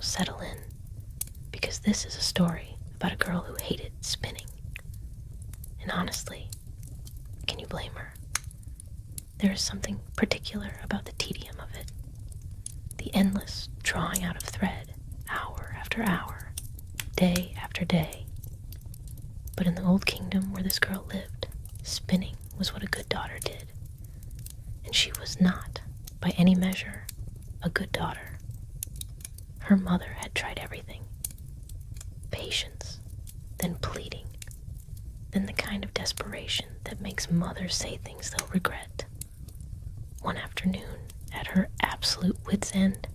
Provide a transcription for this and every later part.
settle in, because this is a story about a girl who hated spinning. And honestly, can you blame her? There is something particular about the tedium of it. The endless drawing out of thread, hour after hour, day after day. But in the old kingdom where this girl lived, spinning was what a good daughter did. And she was not, by any measure, a good daughter. Her mother had tried everything. Patience, then pleading, then the kind of desperation that makes mothers say things they'll regret. One afternoon, at her absolute wit's end,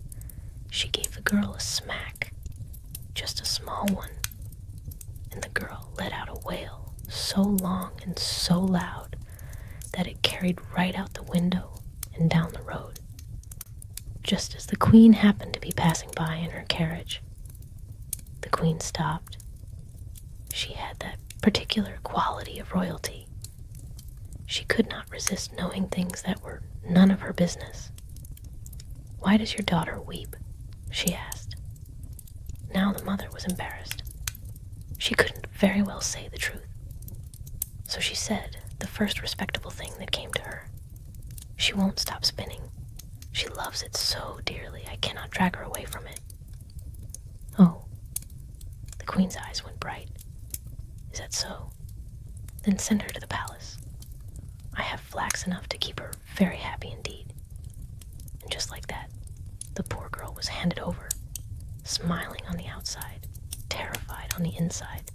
she gave the girl a smack, just a small one, and the girl let out a wail so long and so loud that it carried right out the window and down the road. Just as the queen happened to be passing by in her carriage, the queen stopped. She had that particular quality of royalty. She could not resist knowing things that were none of her business. "Why does your daughter weep?" she asked. Now the mother was embarrassed. She couldn't very well say the truth. So she said the first respectable thing that came to her. "She won't stop spinning. She loves it so dearly, I cannot drag her away from it." "Oh." The queen's eyes went bright. "Is that so? Then send her to the palace. I have flax enough to keep her very happy indeed." And just like that, the poor girl was handed over, smiling on the outside, terrified on the inside,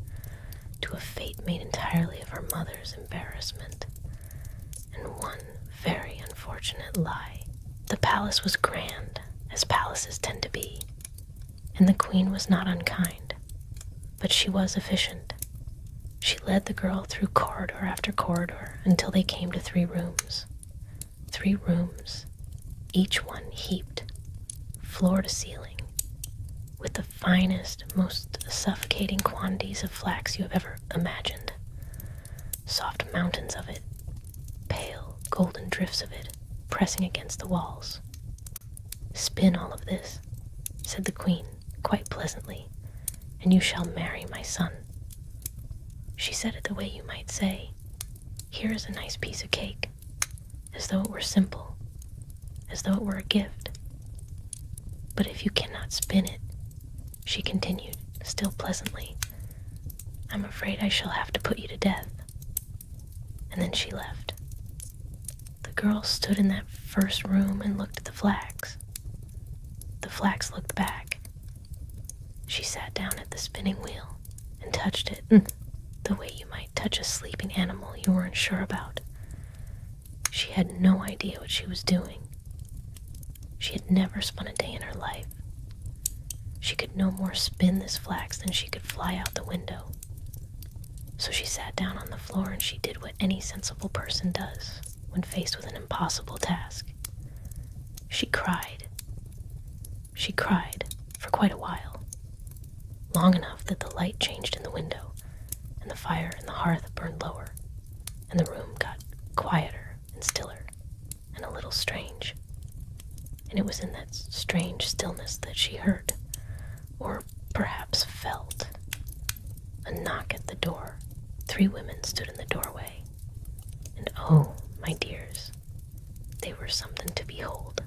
to a fate made entirely of her mother's embarrassment and one very unfortunate lie. The palace was grand, as palaces tend to be, and the queen was not unkind, but she was efficient. She led the girl through corridor after corridor until they came to 3 rooms. 3 rooms, each one heaped, floor to ceiling, with the finest, most suffocating quantities of flax you have ever imagined. Soft mountains of it, pale, golden drifts of it, pressing against the walls. "Spin all of this," said the queen, quite pleasantly, "and you shall marry my son." She said it the way you might say, "Here is a nice piece of cake," as though it were simple, as though it were a gift. "But if you cannot spin it," she continued, still pleasantly, "I'm afraid I shall have to put you to death." And then she left. The girl stood in that first room and looked at the flax. The flax looked back. She sat down at the spinning wheel and touched it, the way you might touch a sleeping animal you weren't sure about. She had no idea what she was doing. She had never spun a day in her life. She could no more spin this flax than she could fly out the window. So she sat down on the floor and she did what any sensible person does when faced with an impossible task. She cried. She cried for quite a while, long enough that the light changed in the window, and the fire in the hearth burned lower, and the room got quieter and stiller, and a little strange. And it was in that strange stillness that she heard, or perhaps felt, a knock at the door. 3 women stood in the doorway, and oh, my dears, they were something to behold.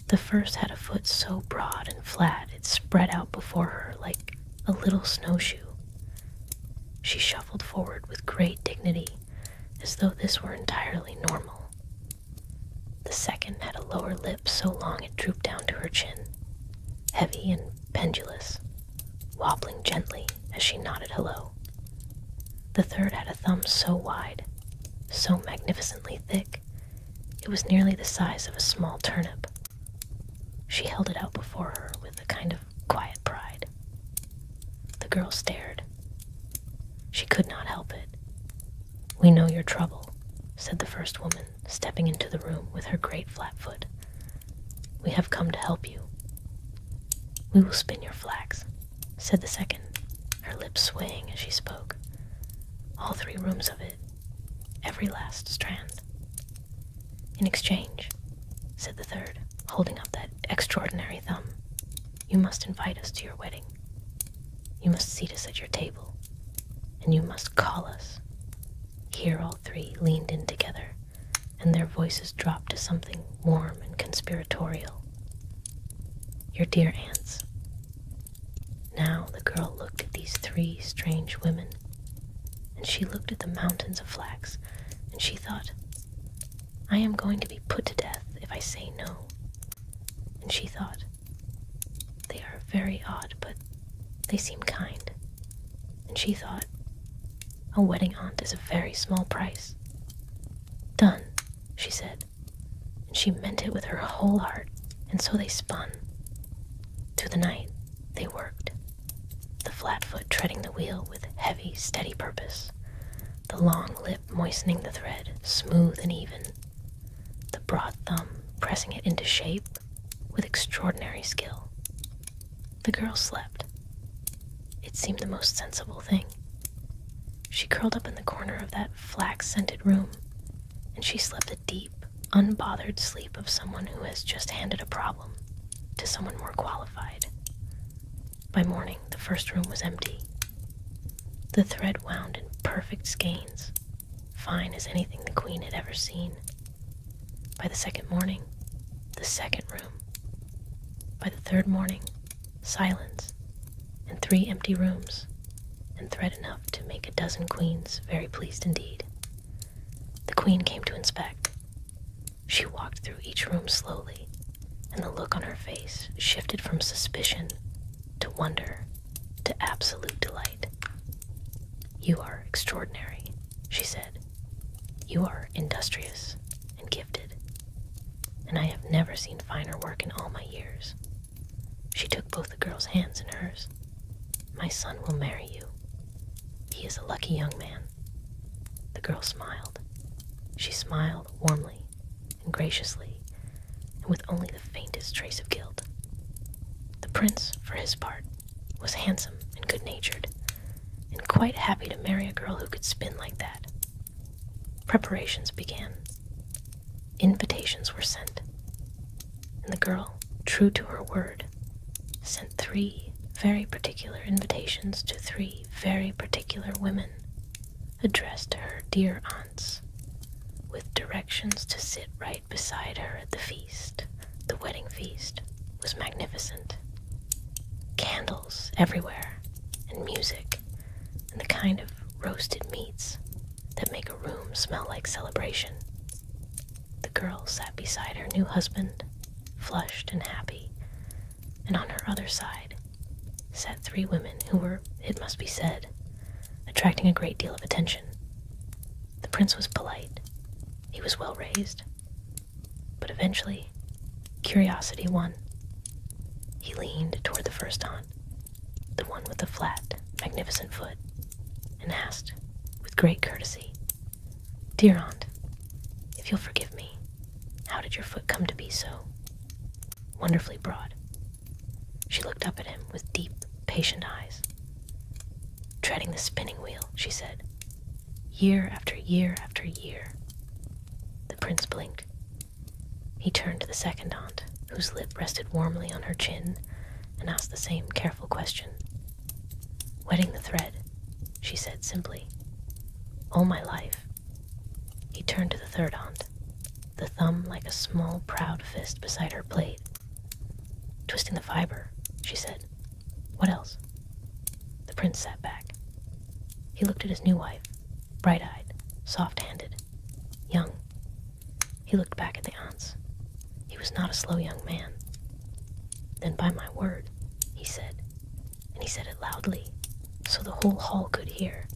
The first had a foot so broad and flat it spread out before her like a little snowshoe. She shuffled forward with great dignity, as though this were entirely normal. The second had a lower lip so long it drooped down to her chin, heavy and pendulous, wobbling gently as she nodded hello. The third had a thumb so wide, so magnificently thick, it was nearly the size of a small turnip. She held it out before her with a kind of quiet pride. The girl stared. She could not help it. "We know your trouble," said the first woman, stepping into the room with her great flat foot. "We have come to help you." "We will spin your flax," said the second, her lips swaying as she spoke. "All 3 rooms of it, every last strand." "In exchange," said the third, holding up that extraordinary thumb, You must invite us to your wedding. You must seat us at your table, and you must call us." Here all three leaned in together, and their voices dropped to something warm and conspiratorial. "Your dear aunts." Now the girl looked at these three strange women, and she looked at the mountains of flax, and she thought, "I am going to be put to death if I say no." And she thought, "They are very odd, but they seem kind." And she thought, "A wedding aunt is a very small price." "Done," she said, and she meant it with her whole heart, and so they spun. Through the night, they worked, the flat foot treading the wheel with heavy, steady purpose, the long lip moistening the thread, smooth and even, the broad thumb pressing it into shape with extraordinary skill. The girl slept. It seemed the most sensible thing. She curled up in the corner of that flax-scented room, and she slept the deep, unbothered sleep of someone who has just handed a problem to someone more qualified. By morning, the first room was empty. The thread wound in perfect skeins, fine as anything the queen had ever seen. By the second morning, the second room. By the third morning, silence, and 3 empty rooms, and thread enough to make a dozen queens very pleased indeed. The queen came to inspect. She walked through each room slowly, and the look on her face shifted from suspicion to wonder to absolute delight. "You are extraordinary," she said. "You are industrious and gifted, and I have never seen finer work in all my years." She took both the girl's hands in hers. "My son will marry you. He is a lucky young man." The girl smiled. She smiled warmly and graciously, and with only the faintest trace of guilt. The prince, for his part, was handsome and good-natured, and quite happy to marry a girl who could spin like that. Preparations began. Invitations were sent, and the girl, true to her word, sent 3 very particular invitations to 3 very particular women, addressed to her dear aunts, with directions to sit right beside her at the feast. The wedding feast was magnificent. Candles everywhere, and music, and the kind of roasted meats that make a room smell like celebration. The girl sat beside her new husband, flushed and happy, and on her other side sat 3 women who were, it must be said, attracting a great deal of attention. The prince was polite. He was well raised. But eventually, curiosity won. He leaned toward the first aunt, the one with the flat, magnificent foot, and asked, with great courtesy, "Dear aunt, if you'll forgive me, how did your foot come to be so wonderfully broad?" She looked up at him with deep, patient eyes. "Treading the spinning wheel," she said, "year after year after year." The prince blinked. He turned to the second aunt, whose lip rested warmly on her chin, and asked the same careful question. "Wetting the thread," she said simply. "All my life." He turned to the third aunt, the thumb like a small, proud fist beside her plate. "Twisting the fiber," she said. "What else?" The prince sat back. He looked at his new wife, bright-eyed, soft-handed, young. He looked back at the aunts. He was not a slow young man. "Then by my word," he said, and he said it loudly, so the whole hall could hear,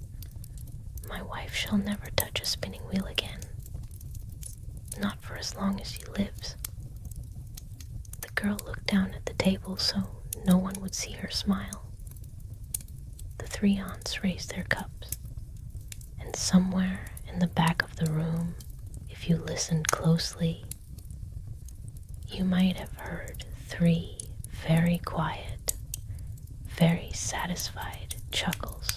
"my wife shall never touch a spinning wheel again. Not for as long as she lives." The girl looked down at the table so no one would see her smile. The 3 aunts raised their cups, and somewhere in the back of the room, if you listened closely, you might have heard 3 very quiet, very satisfied chuckles.